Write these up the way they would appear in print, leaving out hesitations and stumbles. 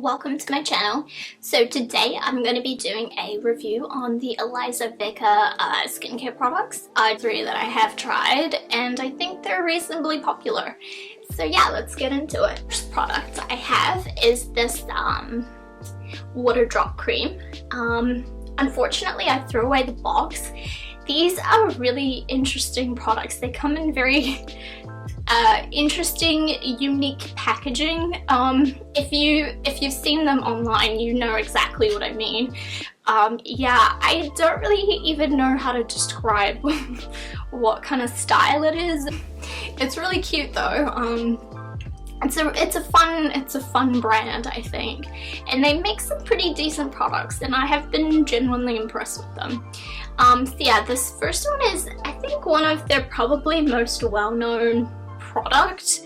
welcome to my channel. So today I'm going to be doing a review on the Elizavecca skincare products. Three that I have tried and I think they're reasonably popular. So yeah, let's get into it. First product I have is this water drop cream. Unfortunately I threw away the box. These are really interesting products. They come in very interesting, unique packaging. If you've seen them online, you know exactly what I mean. Yeah, I don't really even know how to describe what kind of style it is. It's really cute though. It's a fun brand, I think, and they make some pretty decent products, and I have been genuinely impressed with them. So yeah, this first one is, I think, one of their probably most well-known product,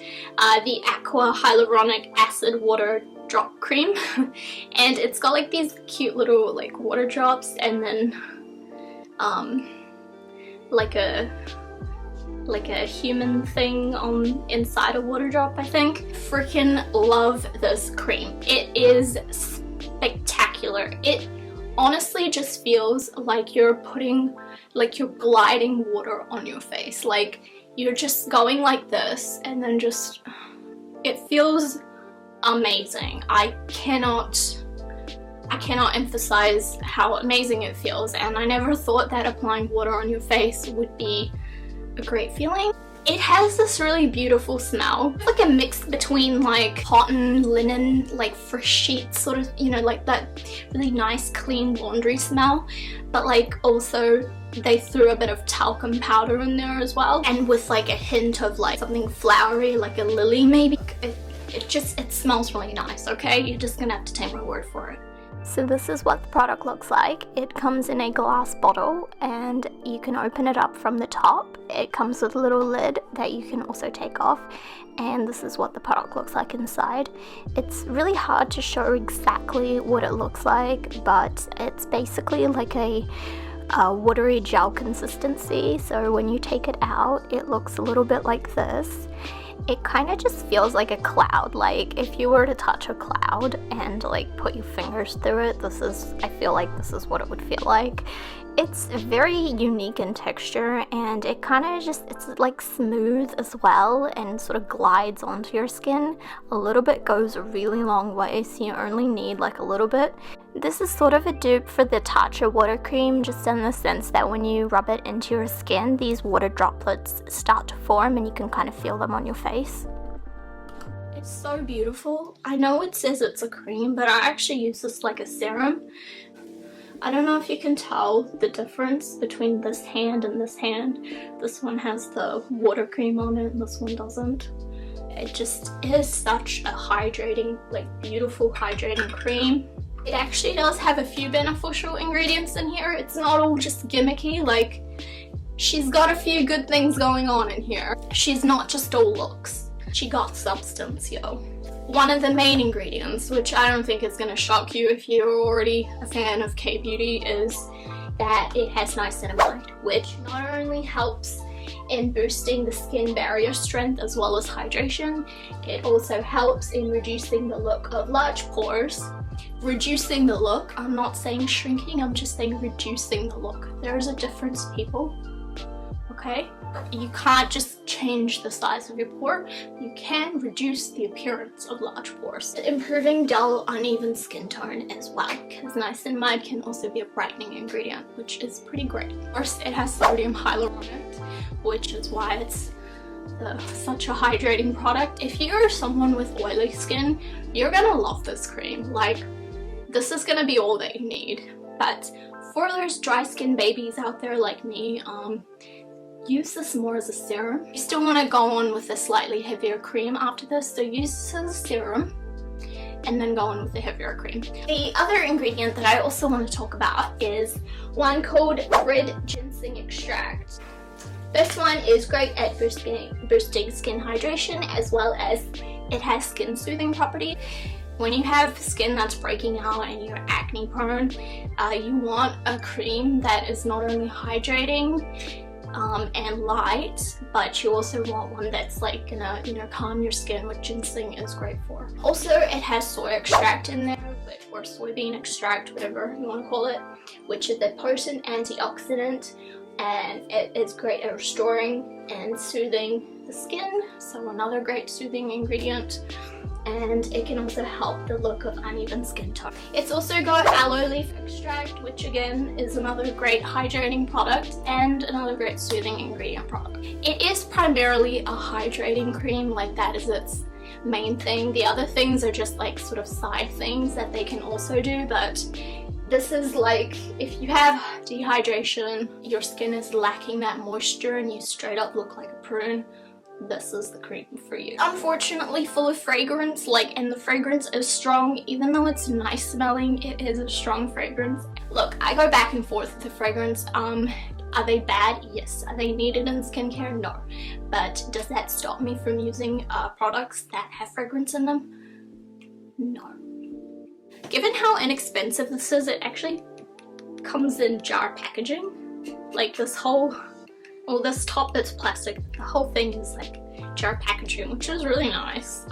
the Aqua Hyaluronic Acid Water Drop Cream. And it's got like these cute little like water drops, and then like a human thing on inside a water drop, I think. Freaking love this cream. It is spectacular. It honestly just feels like you're gliding water on your face. Like you're just going like this, and then just, it feels amazing. I cannot emphasize how amazing it feels, and I never thought that applying water on your face would be a great feeling. It has this really beautiful smell. It's like a mix between like cotton, linen, like fresh sheets, sort of, you know, like that really nice clean laundry smell, but like also they threw a bit of talcum powder in there as well, and with like a hint of like something flowery, like a lily maybe. It smells really nice, okay? You're just gonna have to take my word for it. So this is what the product looks like. It comes in a glass bottle and you can open it up from the top. It comes with a little lid that you can also take off, and this is what the product looks like inside. It's really hard to show exactly what it looks like, but it's basically like a watery gel consistency. So when you take it out, it looks a little bit like this. It kind of just feels like a cloud. Like if you were to touch a cloud and like put your fingers through it, I feel like this is what it would feel like. It's very unique in texture, and it kind of just, it's like smooth as well and sort of glides onto your skin. A little bit goes a really long way, so you only need like a little bit. This is sort of a dupe for the Tatcha water cream, just in the sense that when you rub it into your skin, these water droplets start to form and you can kind of feel them on your face. It's so beautiful. I know it says it's a cream, but I actually use this like a serum. I don't know if you can tell the difference between this hand and this hand. This one has the water cream on it and this one doesn't. It just is such a hydrating, like beautiful hydrating cream. It actually does have a few beneficial ingredients in here. It's not all just gimmicky. Like, she's got a few good things going on in here. She's not just all looks. She got substance, yo. One of the main ingredients, which I don't think is going to shock you if you're already a fan of K-beauty, is that it has niacinimide, which not only helps in boosting the skin barrier strength as well as hydration, it also helps in reducing the look of large pores. Reducing the look, I'm not saying shrinking, I'm just saying reducing the look. There is a difference, people, okay? You can't just change the size of your pore, you can reduce the appearance of large pores. Improving dull, uneven skin tone as well, because niacinimide can also be a brightening ingredient, which is pretty great. Of course, it has sodium hyaluronate, which is why it's such a hydrating product. If you're someone with oily skin, you're gonna love this cream. Like, this is gonna be all that you need. But for those dry skin babies out there like me, use this more as a serum. You still want to go on with a slightly heavier cream after this, so use this as a serum and then go on with the heavier cream. The other ingredient that I also want to talk about is one called Red Ginseng Extract. This one is great at boosting skin hydration, as well as it has skin soothing properties. When you have skin that's breaking out and you're acne prone, you want a cream that is not only hydrating, and light, but you also want one that's like gonna, you know, calm your skin, which ginseng is great for. Also, it has soy extract in there, or soybean extract, whatever you want to call it, which is a potent antioxidant, and it is great at restoring and soothing the skin, so another great soothing ingredient. And it can also help the look of uneven skin tone. It's also got aloe leaf extract, which again is another great hydrating product and another great soothing ingredient product. It is primarily a hydrating cream, like that is its main thing. The other things are just like sort of side things that they can also do, but this is like if you have dehydration, your skin is lacking that moisture and you straight up look like a prune, this is the cream for you. Unfortunately full of fragrance, and the fragrance is strong. Even though it's nice smelling, it is a strong fragrance. Look, I go back and forth with the fragrance. Are they bad? Yes. Are they needed in skincare? No. But does that stop me from using products that have fragrance in them? No. Given how inexpensive this is, it actually comes in jar packaging. Like this whole, well, this top that's plastic, the whole thing is like jar packaging, which is really nice.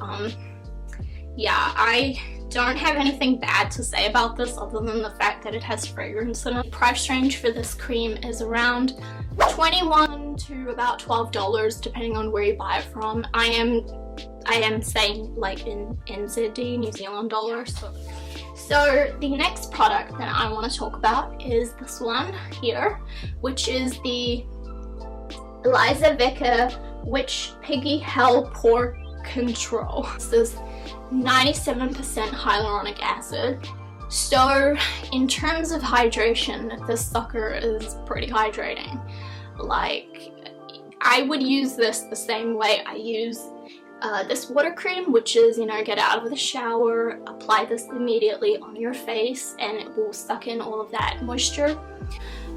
Yeah, I don't have anything bad to say about this other than the fact that it has fragrance in it. The price range for this cream is around $21 to about $12 depending on where you buy it from. I am saying like in NZD, New Zealand dollars. So the next product that I want to talk about is this one here, which is the Elizavecca Piggy Hell-Pore Control. This is 97% hyaluronic acid. So in terms of hydration, this sucker is pretty hydrating. Like, I would use this the same way I use this water cream, which is, you know, get out of the shower, apply this immediately on your face, and it will suck in all of that moisture.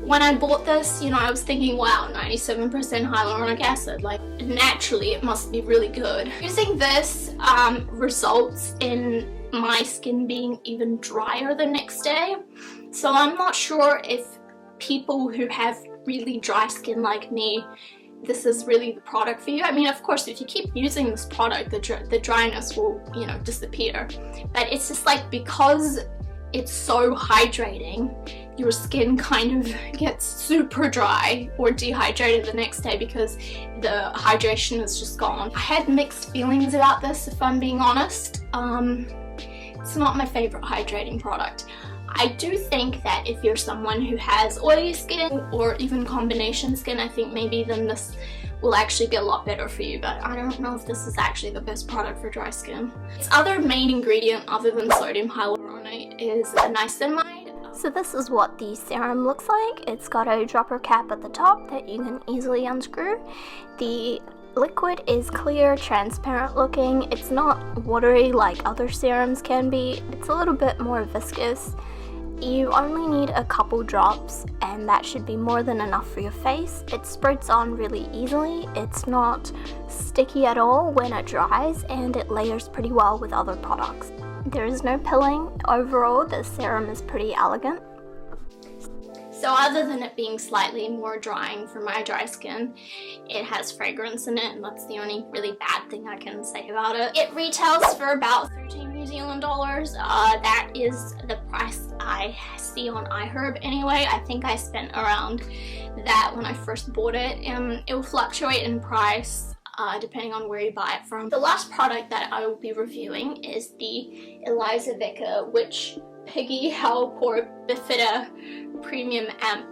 When I bought this, you know, I was thinking, wow, 97% hyaluronic acid, like naturally it must be really good. Using this results in my skin being even drier the next day. So I'm not sure if people who have really dry skin like me, this is really the product for you. I mean, of course, if you keep using this product, the dryness will, you know, disappear. But it's just like, because it's so hydrating, your skin kind of gets super dry or dehydrated the next day because the hydration is just gone. I had mixed feelings about this, if I'm being honest. It's not my favorite hydrating product. I do think that if you're someone who has oily skin or even combination skin, I think maybe then this will actually be a lot better for you, but I don't know if this is actually the best product for dry skin. Its other main ingredient other than sodium hyaluronate is niacinimide. So this is what the serum looks like. It's got a dropper cap at the top that you can easily unscrew. The liquid is clear, transparent looking. It's not watery like other serums can be. It's a little bit more viscous. You only need a couple drops and that should be more than enough for your face. It spreads on really easily. It's not sticky at all when it dries, and it layers pretty well with other products. There is no pilling. Overall, the serum is pretty elegant. So other than it being slightly more drying for my dry skin, it has fragrance in it, and that's the only really bad thing I can say about it. It retails for about 13 New Zealand dollars. That is the price I see on iHerb anyway. I think I spent around that when I first bought it, and it will fluctuate in price depending on where you buy it from. The last product that I will be reviewing is the Elizavecca Piggy Hell-Pore Bifida Premium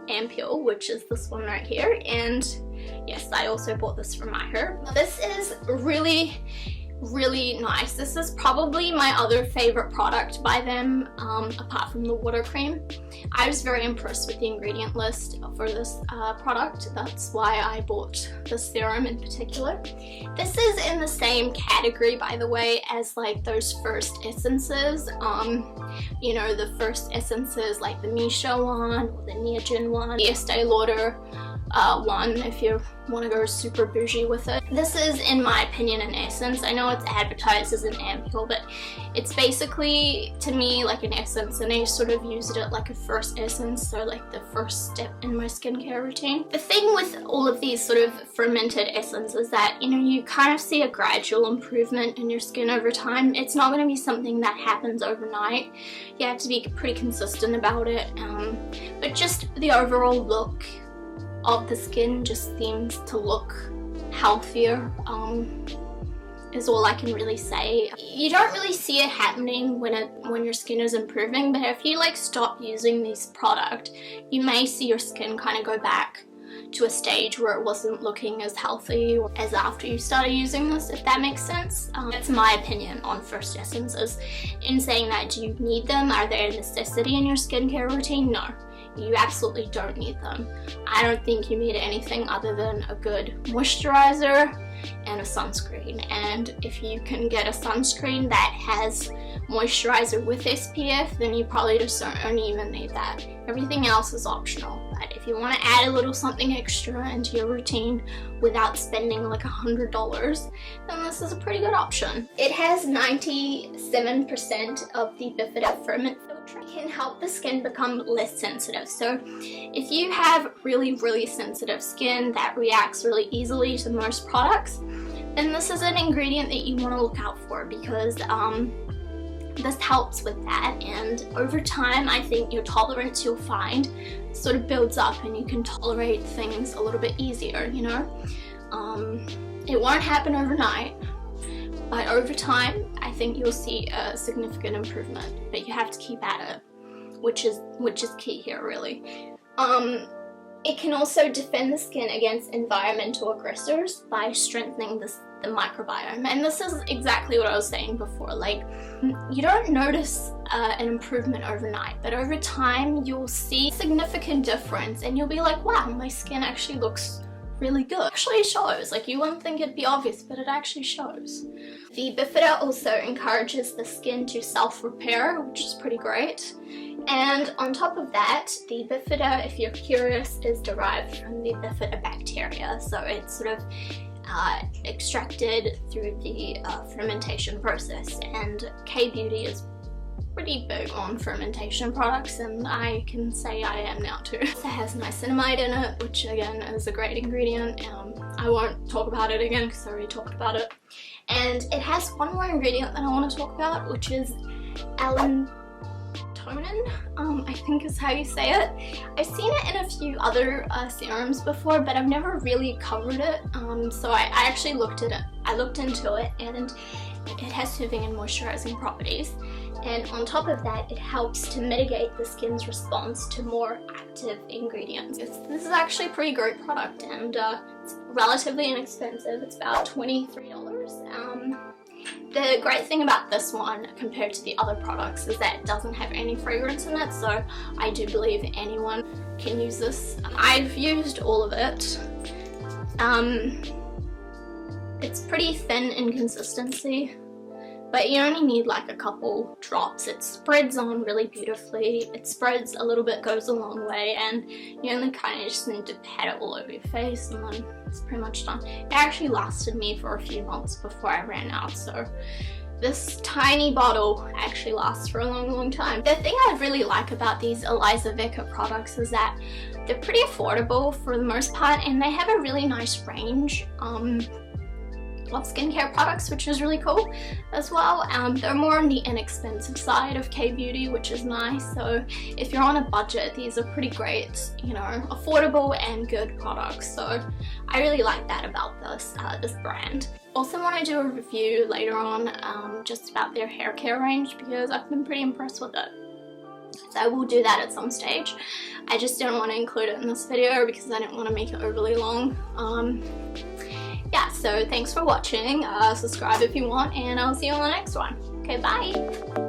Ampule, which is this one right here, and yes, I also bought this from iHerb. This is really nice. This is probably my other favorite product by them, apart from the water cream. I was very impressed with the ingredient list for this product. That's why I bought the serum in particular. This is in the same category, by the way, as like those first essences. You know, the first essences like the Misha one or the Neogen one, the Estee Lauder one if you want to go super bougie with it. This is, in my opinion, an essence. I know it's advertised as an ampule, but it's basically, to me, like an essence, and I sort of used it like a first essence, so like the first step in my skincare routine. The thing with all of these sort of fermented essences is that, you know, you kind of see a gradual improvement in your skin over time. It's not going to be something that happens overnight. You have to be pretty consistent about it, but just the overall look of the skin just seems to look healthier, is all I can really say. You don't really see it happening when your skin is improving, but if you like stop using this product, you may see your skin kind of go back to a stage where it wasn't looking as healthy as after you started using this, if that makes sense. That's my opinion on first essences. In saying that, do you need them? Are they a necessity in your skincare routine? No. You absolutely don't need them. I don't think you need anything other than a good moisturizer and a sunscreen, and if you can get a sunscreen that has moisturizer with SPF, then you probably just don't even need that. Everything else is optional, but if you want to add a little something extra into your routine without spending like $100, then this is a pretty good option. It has 97% of the Bifida Ferment filtrate. It can help the skin become less sensitive. So if you have really sensitive skin that reacts really easily to most products, then this is an ingredient that you want to look out for, because this helps with that, and over time I think your tolerance, you'll find, sort of builds up and you can tolerate things a little bit easier, you know. It won't happen overnight, but over time I think you'll see a significant improvement, but you have to keep at it, which is key here, really. It can also defend the skin against environmental aggressors by strengthening the microbiome, and this is exactly what I was saying before. Like, you don't notice an improvement overnight, but over time you'll see a significant difference and you'll be like, wow, my skin actually looks really good. It actually shows. Like, you wouldn't think it'd be obvious, but it actually shows. The Bifida also encourages the skin to self-repair, which is pretty great. And on top of that, the Bifida, if you're curious, is derived from the Bifida bacteria, so it's sort of extracted through the fermentation process, and K-Beauty is pretty big on fermentation products, and I can say I am now too. It has niacinimide in it, which again is a great ingredient. I won't talk about it again because I already talked about it. And it has one more ingredient that I want to talk about, which is Allantoin, I think is how you say it. I've seen it in a few other serums before, but I've never really covered it. So I actually looked into it, and it has soothing and moisturizing properties. And on top of that, it helps to mitigate the skin's response to more active ingredients. This is actually a pretty great product, and it's relatively inexpensive. It's about $23. The great thing about this one compared to the other products is that it doesn't have any fragrance in it, so I do believe anyone can use this. I've used all of it. It's pretty thin in consistency, but you only need like a couple drops. It spreads on really beautifully. It spreads a little bit, goes a long way, and you only kind of just need to pat it all over your face, and then it's pretty much done. It actually lasted me for a few months before I ran out, so this tiny bottle actually lasts for a long time. The thing I really like about these Elizavecca products is that they're pretty affordable for the most part, and they have a really nice range of skincare products, which is really cool as well. They're more on the inexpensive side of K-Beauty, which is nice. So if you're on a budget, these are pretty great, you know, affordable and good products. So I really like that about this brand. Also want to do a review later on just about their hair care range, because I've been pretty impressed with it. So I will do that at some stage. I just didn't want to include it in this video because I didn't want to make it overly long. Yeah, so thanks for watching. Subscribe if you want, and I'll see you on the next one. Okay, bye!